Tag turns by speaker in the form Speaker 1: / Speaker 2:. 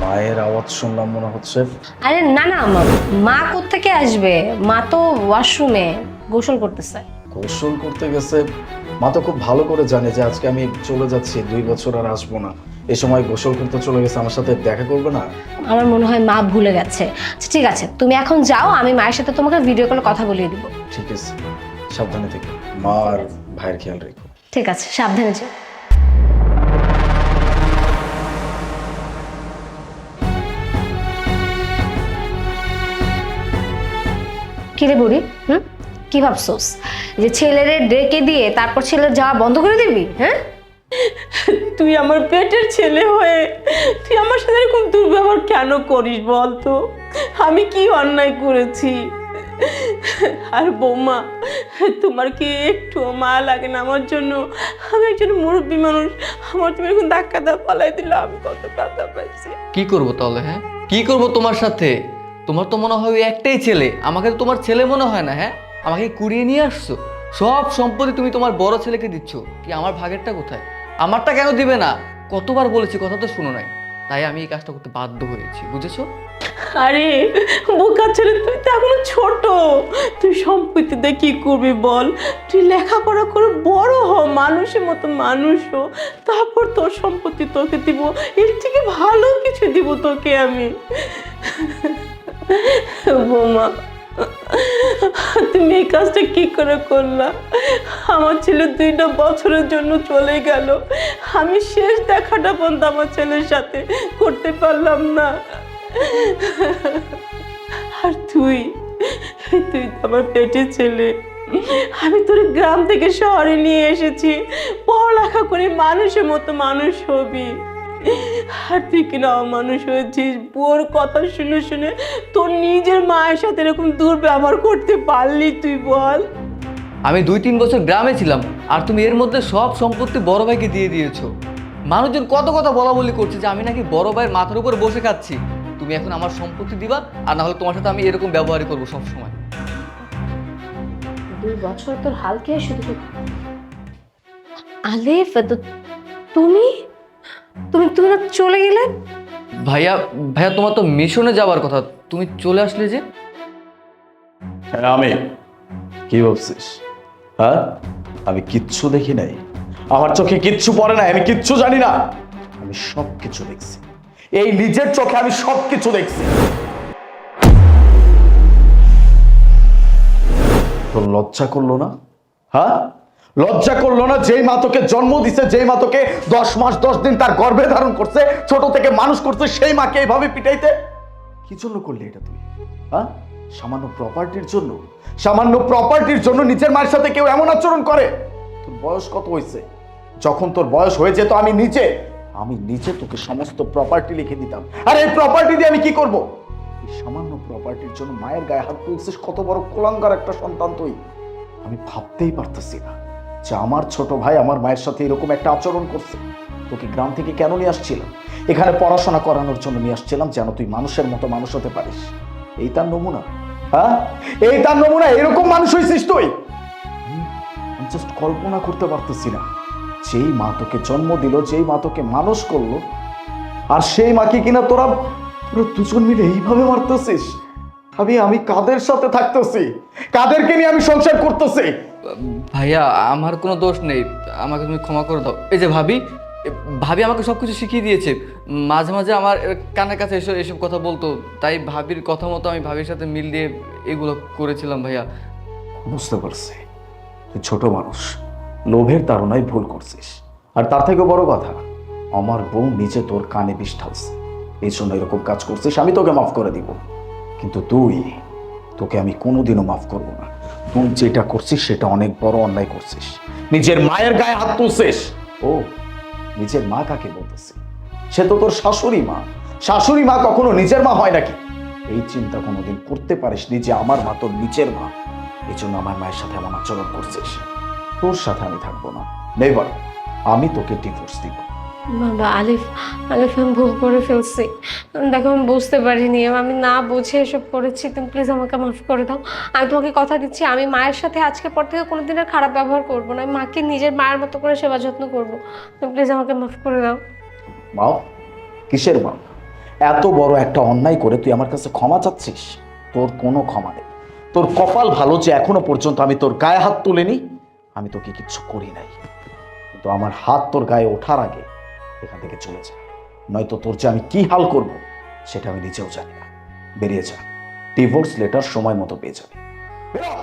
Speaker 1: মায়ের আওয়াজ শুনলাম মনে হচ্ছে।
Speaker 2: আরে না না, মা কোত্থেকে আসবে? মা তো ওয়াশরুমে গোসল করতেছে।
Speaker 1: গোসল করতে গেছে? মা তো খুব ভালো করে জানে যে আজকে আমি চলে যাচ্ছি, 2 বছর আর আসবো না। এই সময় গোসল করতে চলে গেছে, আমার সাথে দেখা করবে না?
Speaker 2: আমার মনে হয় মা ভুলে গেছে। আচ্ছা ঠিক আছে, তুমি এখন যাও, আমি মায়ের সাথে তোমাকে ভিডিও কলে কথা বলিয়ে দিব।
Speaker 1: ঠিক আছে, সাবধানে থেকো। মা আর ভাইয়ের খেয়াল রেখো।
Speaker 2: ঠিক আছে, সাবধানে যাও। কিরে বুড়ি, কি ভাবছোস যে ছেলেরে ডেকে দিয়ে তারপর ছেলের যাওয়া বন্ধ করে দিবি? হ্যাঁ,
Speaker 3: তুই আমার পেটের ছেলে হয়ে তুই আমার সাথে এরকম দুর্ব্যবহার কেন করিস বলতো? আমি কি অন্যায় করেছি? আর বৌমা, তোমার কি একটু মায়া লাগে না আমার জন্য? আমি একজন মুরব্বী মানুষ, আমার তুমি এখন ধাক্কা দা পালাই দিলে আমি কত ব্যথা পাইছি।
Speaker 4: কি করব তাহলে? হ্যাঁ, কি করব তোমার সাথে? তোমার তো মনে হয় ওই একটাই ছেলে, আমাকে তো তোমার ছেলে মনে হয় না। হ্যাঁ, আমাকে কুড়িয়ে নিয়ে আসছো, সব সম্পত্তি তুমি তোমার বড় ছেলেকে দিচ্ছ। কি আমার ভাগেরটা কোথায়? আমারটা কেন দিবে না? কতবার বলেছি, কথা তো শুনো নাই, তাই আমি এই কাজটা করতে বাধ্য হয়েছি, বুঝেছো?
Speaker 3: আরে বোকা ছেলে, তুই তো এখনো ছোট, তুই সম্পত্তিতে কি করবি বল? তুই লেখাপড়া করে বড় হ, মানুষের মতো মানুষ হ, তারপর তোর সম্পত্তি তোকে দিব। এর থেকে ভালো কিছু দিব তোকে আমি। বৌমা, তুমি এই কাজটা কি করে করলা? আমার ছেলে 2টা বছরের জন্য চলে গেল, আমি শেষ দেখাটা পর্যন্ত আমার ছেলের সাথে করতে পারলাম না। আর তুই তো আমার পেটের ছেলে, আমি তোর গ্রাম থেকে শহরে নিয়ে এসেছি পড়ালেখা করে মানুষের মতো মানুষ হবি, আর তুই কিনা অমানুষ হয়েছিস। বোর কথা শুনে শুনে তোর নিজের মায়ের সাথে এরকম দুর্ব্যবহার করতে পারলি তুই বল?
Speaker 4: আমি 2-3 বছর গ্রামে ছিলাম, আর তুমি এর মধ্যে সব সম্পত্তি বড় ভাইকে দিয়ে দিয়েছো। মানুষজন কত কথা বলা বলি করছে যে আমি নাকি বড় ভাইয়ের মাথার উপর বসে খাচ্ছি। তুমি এখন আমার সম্পত্তি দিবা, আর না হলে তোমার সাথে আমি এরকম ব্যবহারই করবো সবসময়।
Speaker 2: 2 বছর তোর হাল কে শুধু শুধু। আলিফ, তুমি তুমি তুমি না চলে গেলে?
Speaker 4: ভাইয়া ভাইয়া, তোমার তো মিশনে যাওয়ার কথা, তুমি চলে আসলে যে?
Speaker 1: হ্যাঁ, আমি কি ভাবছিস? হ্যাঁ, আমি কিচ্ছু দেখি নাই, আমার চোখে কিচ্ছু পড়ে নাই, আমি কিচ্ছু জানি না। আমি সব কিছু দেখছি, এই নিজের চোখে আমি সব কিছু দেখছি। তোর লজ্জা করলো না? হ্যাঁ, লজ্জা করলো না? যেই মা তোকে জন্ম দিছে, যেই মা তোকে 10 মাস 10 দিন তার গর্ভে ধারণ করছে, ছোট থেকে মানুষ করছে, সেই মাকে এইভাবে পিটাইতে কি জন্য করলি এটা তুই? হ্যাঁ, সামান্য প্রপার্টির জন্য? সামান্য প্রপার্টির জন্য নিজের মায়ের সাথে কেউ এমন আচরণ করে? তোর বয়স কত হয়েছে? যখন তোর বয়স হয়ে যেত আমি নিজে তোকে সমস্ত প্রপার্টি লিখে দিতাম। আর এই প্রপার্টি দিয়ে আমি কি করব? এই সামান্য প্রপার্টির জন্য মায়ের গায়ে হাত তুলছিস। কত বড় কুলাঙ্গার একটা সন্তান তুই! আমি ভাবতেই পারতেছি না যে আমার ছোট ভাই আমার মায়ের সাথে এরকম একটা আচরণ করছে। তোকে গ্রাম থেকে কেন নিয়ে আসছিলাম? এখানে পড়াশোনা করানোর জন্য নিয়ে আসছিলাম, যেন তুই মানুষের মতো মানুষ হতে পারিস। এই তার নমুনা? হ্যাঁ, এই তার নমুনা? এরকম মানুষ হয়েছিস তুই? আমি জাস্ট কল্পনা করতে পারতেছি না, যেই মা তোকে জন্ম দিল, যেই মা তোকে মানুষ করলো, আর সেই মাকে কিনা তোরা দুজন মিলে এইভাবে মারতেছিস। আমি কাদের সাথে থাকতেছি? কাদেরকে নিয়ে আমি সংসার করতেছি?
Speaker 4: ভাইয়া, আমার কোনো দোষ নেই, আমাকে তুমি ক্ষমা করে দাও। এই যে ভাবি, ভাবি আমাকে সব কিছু শিখিয়ে দিয়েছে। মাঝে মাঝে আমার কানের কাছে এসব কথা বলতো, তাই ভাবির কথা মতো আমি ভাবির সাথে মিল দিয়ে এগুলো করেছিলাম ভাইয়া।
Speaker 1: বুঝতে পারছি, তুই ছোট মানুষ, লোভের তাড়নায় ভুল করছিস। আর তার থেকে বড় কথা, আমার বউ নিজে তোর কানে বিষ ঢালছে, এই জন্য এরকম কাজ করছিস। আমি তোকে মাফ করে দিব, কিন্তু তোকে আমি কোনোদিনও মাফ করব না। তুই যেটা করছিস সেটা অনেক বড় অন্যায় করছিস। নিজের মায়ের গায়ে হাত তুলছিস। ও, নিজের মা কাকে বলতেছি? সে তো তোর শাশুড়ি মা। শাশুড়ি মা কখনো নিজের মা হয় নাকি? এই চিন্তা কোনোদিন করতে পারিসনি যে আমার মা তোর নিজের মা, এই জন্য আমার মায়ের সাথে এমন আচরণ করছিস। তোর সাথে আমি থাকবো না, নেভার। আমি তোকে ডিভোর্স দিব।
Speaker 5: বাবা আলিফ, আলিফ আমি ভুল করে ফেলছি। দেখো আমি বুঝতে পারিনি, আমি না বুঝে এসব করেছি। তুমি প্লিজ আমাকে মাফ করে দাও। আমি তোমাকে কথা দিচ্ছি আমি মায়ের সাথে আজকের পর থেকে কোনোদিন আর খারাপ ব্যবহার করবো না। আমি মাকে নিজের মায়ের মতো করে সেবা যত্ন করবো। তুমি প্লিজ আমাকে মাফ করে দাও।
Speaker 1: মাও? কিসের মাও? এত বড় একটা অন্যায় করে তুই আমার কাছে ক্ষমা চাচ্ছিস? তোর কোনো ক্ষমা নেই। তোর কপাল ভালো যে এখনো পর্যন্ত আমি তোর গায়ে হাত তুলিনি। আমি তোকে কিচ্ছু করি নাই, কিন্তু আমার হাত তোর গায়ে ওঠার আগে এখান থেকে চলে যা, নয়তো তোর যে আমি কি হাল করব সেটা আমি নিজেও জানি না। বেরিয়ে যা, ডিভোর্স লেটার সময় মতো পেয়ে যাবে। বেরো।